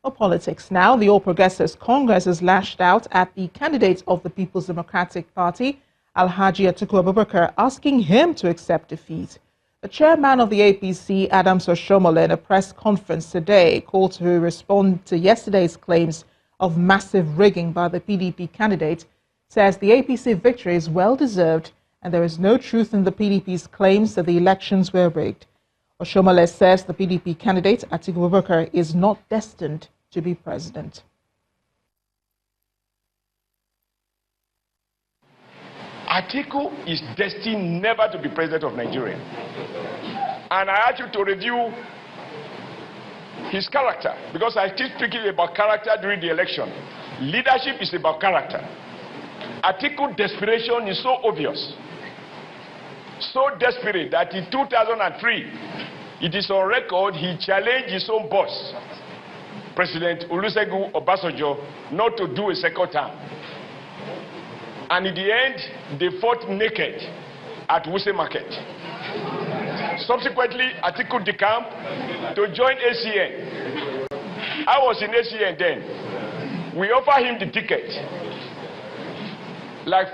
For politics now, the All Progressives Congress has lashed out at the candidate of the People's Democratic Party, Alhaji Atiku Abubakar, asking him to accept defeat. The chairman of the APC, Adams Oshiomhole, in a press conference today, called to respond to yesterday's claims of massive rigging by the PDP candidate, says the APC victory is well-deserved and there is no truth in the PDP's claims that the elections were rigged. Oshiomhole says the PDP candidate, Atiku Abubakar, is not destined to be president. Atiku is destined never to be president of Nigeria. And I ask you to review his character, because I keep speaking about character during the election. Leadership is about character. Atiku's desperation is so obvious, so desperate that in 2003, it is on record, he challenged his own boss, President Olusegun Obasanjo, not to do a second term. And in the end, they fought naked at Wuse Market. Subsequently, Atiku decamped to join ACN. I was in ACN then. We offered him the ticket. Like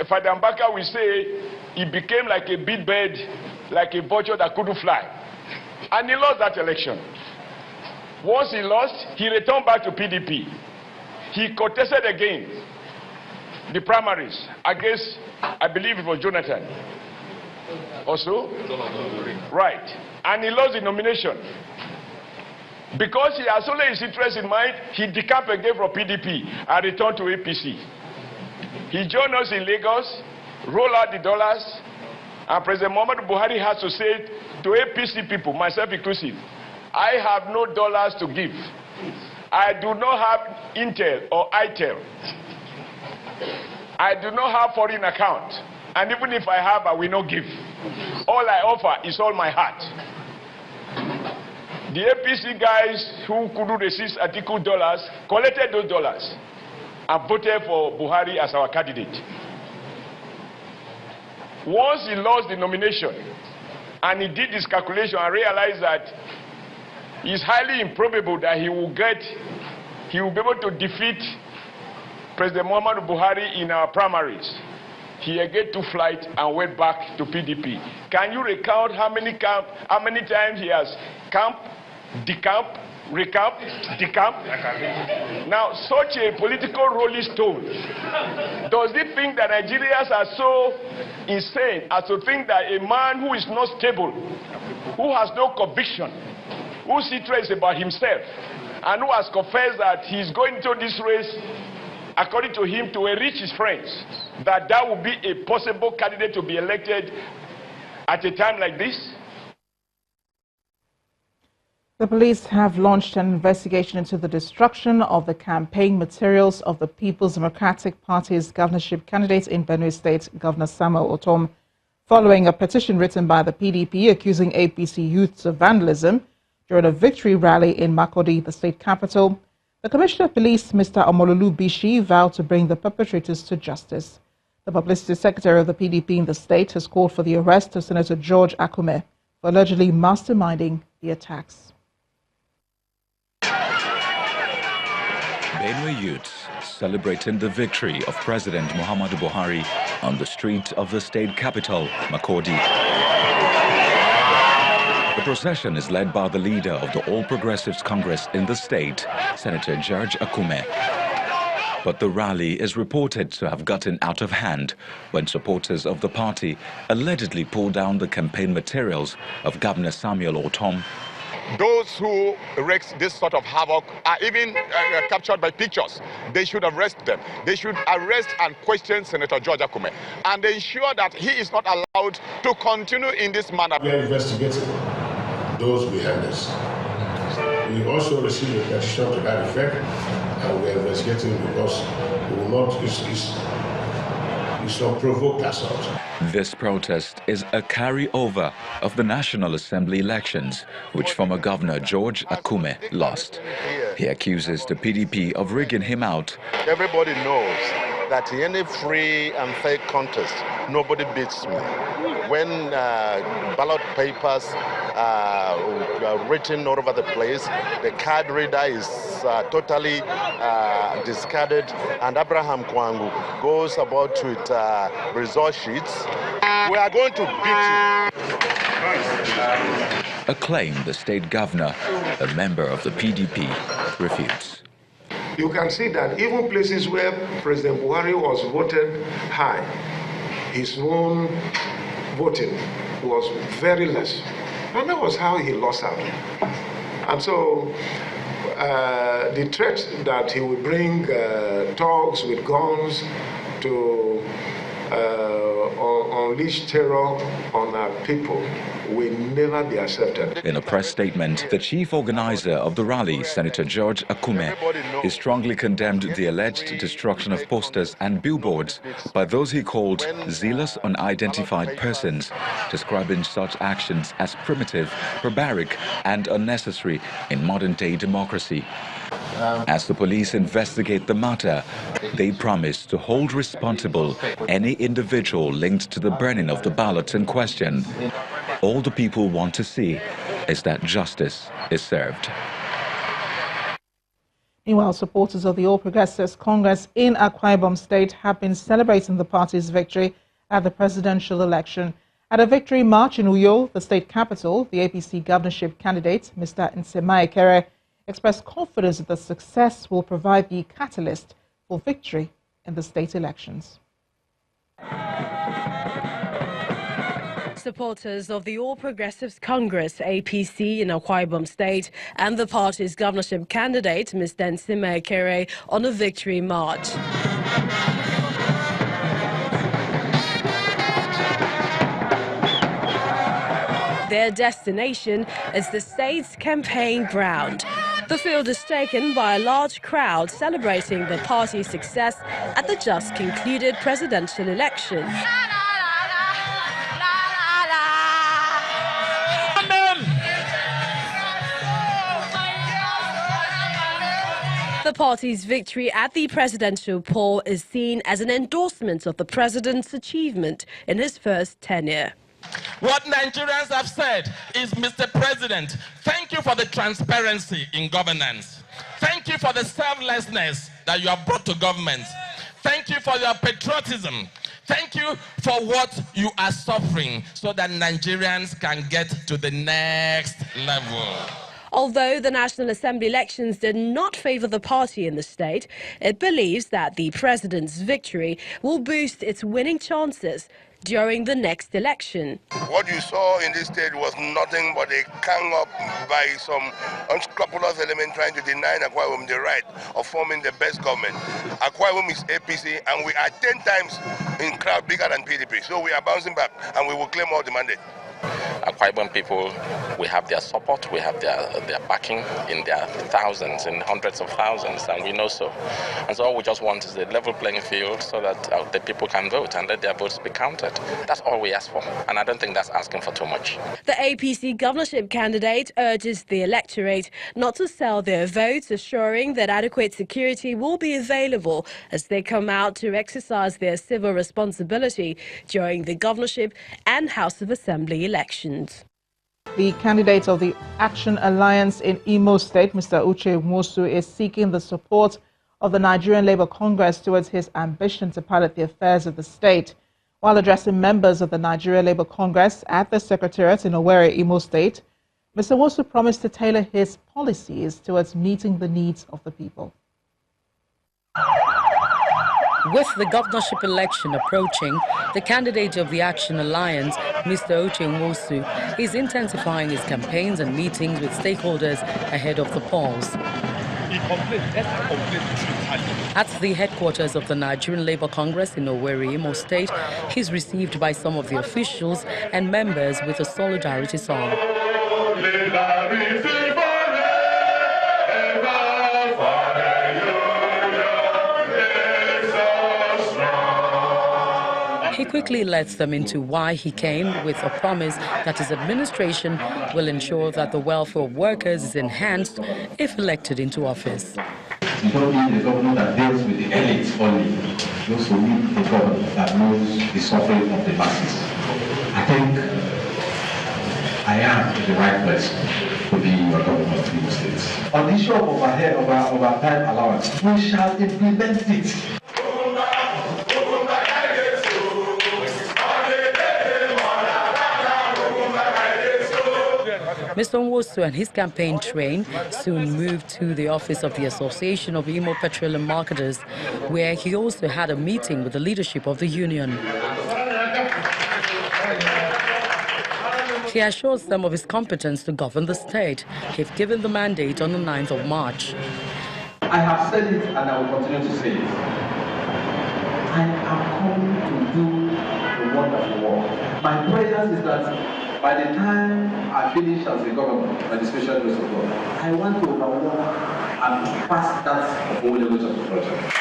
Father Mbaka will say, he became like a big bird, like a vulture that couldn't fly. And he lost that election. Once he lost, he returned back to PDP. He contested again the primaries against, I believe it was Jonathan. Also? Right. And he lost the nomination. Because he has only his interest in mind, he decamped again from PDP and returned to APC. He joined us in Lagos, rolled out the dollars, and President Muhammadu Buhari has to say to APC people, myself inclusive, I have no dollars to give. I do not have Intel or ITEL. I do not have foreign account. And even if I have, I will not give. All I offer is all my heart. The APC guys who couldn't resist Atiku dollars collected those dollars and voted for Buhari as our candidate. Once he lost the nomination and he did this calculation and realized that it's highly improbable that he will be able to defeat President Muhammadu Buhari in our primaries, he again took flight and went back to PDP. Can you recount how many times he has camped, decamped, recamped, decamped? Now, such a political rolling stone, does he think that Nigerians are so insane as to think that a man who is not stable, who has no conviction, whose interest is about himself, and who has confessed that he's going into this race, according to him, to enrich his friends, that would be a possible candidate to be elected at a time like this? The police have launched an investigation into the destruction of the campaign materials of the People's Democratic Party's governorship candidate in Benue State, Governor Samuel Ortom, following a petition written by the PDP accusing APC youths of vandalism during a victory rally in Makurdi, the state capital. The Commissioner of Police, Mr. Omololu Bishi, vowed to bring the perpetrators to justice. The Publicity Secretary of the PDP in the state has called for the arrest of Senator George Akume for allegedly masterminding the attacks. Benue youths celebrating the victory of President Muhammadu Buhari on the streets of the state capital, Makurdi. The procession is led by the leader of the All Progressives Congress in the state, Senator George Akume. But the rally is reported to have gotten out of hand when supporters of the party allegedly pulled down the campaign materials of Governor Samuel Ortom. Those who wreak this sort of havoc are even captured by pictures. They should arrest them. They should arrest and question Senator George Akume and ensure that he is not allowed to continue in this manner. We are investigating those behind us. We also received a petition to that effect, and we are investigating because we will not, it's not provoked assault. This protest is a carryover of the National Assembly elections, which former Governor George Akume lost. He accuses the PDP of rigging him out. Everybody knows that in any free and fair contest, nobody beats me. When ballot papers are written all over the place, the card reader is totally discarded, and Abraham Kwangu goes about with result sheets, we are going to beat you. A claim the state governor, a member of the PDP, refutes. You can see that even places where President Buhari was voted high, his own voting was very less. And that was how he lost out. And so the threat that he would bring thugs with guns to unleash terror on our people will never be accepted. In a press statement, the chief organizer of the rally, Senator George Akume, he strongly condemned the alleged destruction of posters and billboards by those he called zealous unidentified persons, describing such actions as primitive, barbaric and unnecessary in modern-day democracy. As the police investigate the matter, they promise to hold responsible any individual linked to the burning of the ballots in question. All the people want to see is that justice is served. Meanwhile, supporters of the All Progressives Congress in Akwa Ibom State have been celebrating the party's victory at the presidential election. At a victory march in Uyo, the state capital, the APC governorship candidate, Mr. Nsema Ekere, expressed confidence that the success will provide the catalyst for victory in the state elections. Supporters of the All Progressives Congress, APC, in Akwa Ibom State and the party's governorship candidate, Mr. Nsema Ekere, on a victory march. Their destination is the state's campaign ground. The field is taken by a large crowd celebrating the party's success at the just concluded presidential election. The party's victory at the presidential poll is seen as an endorsement of the president's achievement in his first tenure. What Nigerians have said is, Mr. President, thank you for the transparency in governance. Thank you for the selflessness that you have brought to government. Thank you for your patriotism. Thank you for what you are suffering so that Nigerians can get to the next level. Although the National Assembly elections did not favor the party in the state, it believes that the president's victory will boost its winning chances during the next election. What you saw in this state was nothing but a gang up by some unscrupulous element trying to deny Akwa Ibom the right of forming the best government. Akwa Ibom is APC and we are 10 times in crowd bigger than PDP. So we are bouncing back and we will claim all the mandate. Akwa Ibom people, we have their support, we have their backing in their thousands, in hundreds of thousands, and we know so. And so all we just want is a level playing field so that the people can vote and let their votes be counted. That's all we ask for, and I don't think that's asking for too much. The APC governorship candidate urges the electorate not to sell their votes, assuring that adequate security will be available as they come out to exercise their civil responsibility during the governorship and House of Assembly elections. The candidate of the Action Alliance in Imo State, Mr. Uche Nwosu, is seeking the support of the Nigerian Labour Congress towards his ambition to pilot the affairs of the state. While addressing members of the Nigerian Labour Congress at the Secretariat in Owerri, Imo State, Mr. Nwosu promised to tailor his policies towards meeting the needs of the people. With the governorship election approaching, the candidate of the Action Alliance, Mr. Uche Nwosu, is intensifying his campaigns and meetings with stakeholders ahead of the polls. At the headquarters of the Nigerian Labour Congress in Owerri, Imo State, he's received by some of the officials and members with a solidarity song. He quickly lets them into why he came, with a promise that his administration will ensure that the welfare of workers is enhanced if elected into office. You don't need a government that deals with the elites only. You also need a government that knows the suffering of the masses. I think I am the right person. within your government, Benue State. On the issue of overtime allowance, we shall implement it. Mr. Nwosu and his campaign train soon moved to the office of the Association of Imo Petroleum Marketers, where he also had a meeting with the leadership of the union. He assures them of his competence to govern the state, if given the mandate on the 9th of March. I have said it and I will continue to say it. I am coming to do a wonderful work. My prayer is that by the time I finish as a governor, by the special grace of God, I want to overwork and pass that whole level of the project.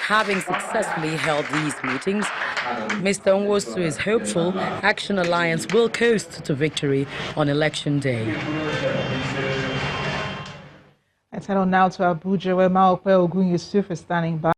Having successfully held these meetings, Mr. Nwosu is hopeful Action Alliance will coast to victory on Election Day. Let's head on now to Abuja, where Maokwe Ogun Yusuf is standing by.